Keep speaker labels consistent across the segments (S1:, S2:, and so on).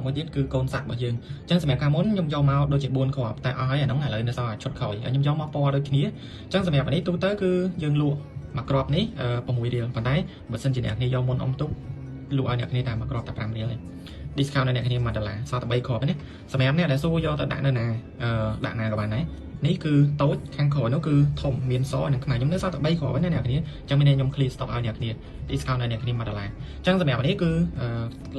S1: មួយទៀតគឺកូនសាក់របស់យើងអញ្ចឹងសម្រាប់ការមុនខ្ញុំយកមកដូចជា4គ្រាប់តែអស់ហើយអាហ្នឹងឥឡូវនៅសល់ឈុតក្រោយខ្ញុំយកមកពណ៌ដូចគ្នាអញ្ចឹងសម្រាប់អានេះទូទៅគឺយើងលក់មួយគ្រាប់នេះ6រៀលប៉ុន្តែបើសិនជាអ្នកគ្នាយកមុនអ៊ំទុកលក់ឲ្យអ្នកគ្នាតែមួយគ្រាប់តែ5រៀលទេ discount ដល់អ្នកគ្នា$1សល់តែ3គ្រាប់ទេសម្រាប់អ្នកដែលសួរយកទៅដាក់នៅណាដាក់ណាក៏បានដែរនេះគឺតូចខាងក្រោយនោះគឺធំមានសនិងខ្មៅខ្ញុំនៅសល់តែ3គ្រាប់ទេអ្នកគ្នាអញ្ចឹងមានខ្ញុំ clear stock ឲ្យអ្នកគ្នា discount ដល់អ្នកគ្នា$1អញ្ចឹងសម្រាប់នេះគឺ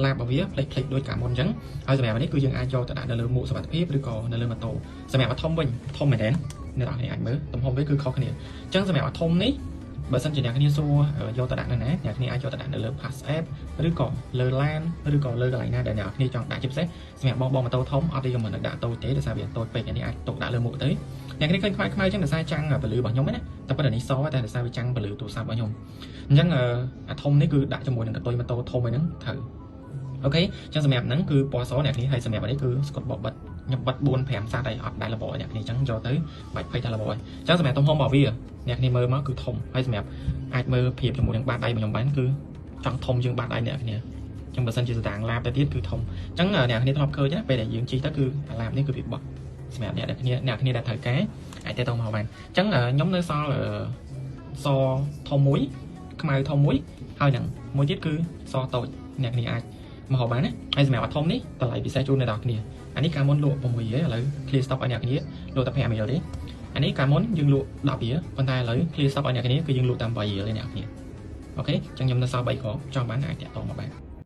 S1: ឡាបរបស់វាផ្លេចដូចកាលមុនអញ្ចឹងហើយសម្រាប់នេះគឺយើងអាចយកទៅដាក់នៅលើមួកសុវត្ថិភាពឬក៏នៅលើម៉ូតូសម្រាប់ធំវិញធំមែនទេអ្នកនរគ្នាអាចមើលទំហំវាគឺខុសគ្នាអញ្ចឹងសម្រាប់ធំនេះបើសិនជាអ្នកគ្នាសួរយកទៅដាក់នៅណាអ្នកគ្នាអាចយកទៅដាក់នៅលើ Pass App ឬក៏លើ LAN ឬក៏លើកន្លែងណាដែលអ្នកគ្នាចង់ដាក់ជាពិសេសសម្រាប់បងម៉ូតូធំអត់ទេខ្ញុំមិនដាក់តូចទេដោយសារវាតូចពេកនេះអាចទុកដាក់លើមុខទៅអ្នកគ្នាឃើញខ្មៅអញ្ចឹងដោយសារចាំងពលឺរបស់ខ្ញុំណាតែប៉ុន្តែនេះសតែដោយសារវាចាំងពលឺទូរស័ព្ទរបស់ខ្ញុំអញ្ចឹងអាធំនេះគឺដាក់ជាមួយនឹងកតុយម៉ូតូធំហ្នឹងត្រូវអូខេអញ្ចឹងសម្រាប់ហ្នឹងគឺពណ៌សអ្នកគ្នាហើយសម្រាប់នេះគឺស្កុតបបិទខ្ញុំបិទ4 5សាតហើយអត់ដែលលបអ្នកគ្នាអញ្ចឹងយកទៅបាច់ភ័យថាលបហើយអញ្ចឹងសម្រាប់ទំហំរបស់វាអ្នកគ្នាមើលមកគឺធំហើយសម្រាប់អាចមើលភាពជាមួយនឹងបាតដៃរបស់ខ្ញុំបានគឺចង់ធំជាងបាតដៃអ្នកគ្នាអញ្ចឹងបើសិនជាស្តាងឡាបទៅទៀតគឺធំអញ្ចឹងអ្នកគ្នាធ្លាប់ឃើញណាពេលដែលយើងជិះទៅគឺអាឡាបនេះគឺវាបោះសម្រាប់អ្នកគ្នាដែលត្រូវការអាចទៅមកបានអញ្ចឹងខ្ញុំនៅសល់សធំមួយខ្មៅធំមួយហើយនឹងមួយទៀតគឺសតូចអ្នកគ្នាអាចមកហៅបានណាហើយសម្រាប់ធំនេះតម្លៃពិសេសជូនអ្នកនរគ្នាអានេះកាលមុនលក់6រៀលឥឡូវ clear stock ឲ្យអ្នកគ្នាលក់តែ5រៀលទេអានេះកាលមុនយើងលក់10រៀលប៉ុន្តែឥឡូវ clear stock ឲ្យអ្នកគ្នាគឺយើងលក់តែ8រៀលទេអ្នកគ្នាអូខេអញ្ចឹងខ្ញុំនៅសល់3គ្រាប់ចង់បានអាចតាក់ទងមកបាន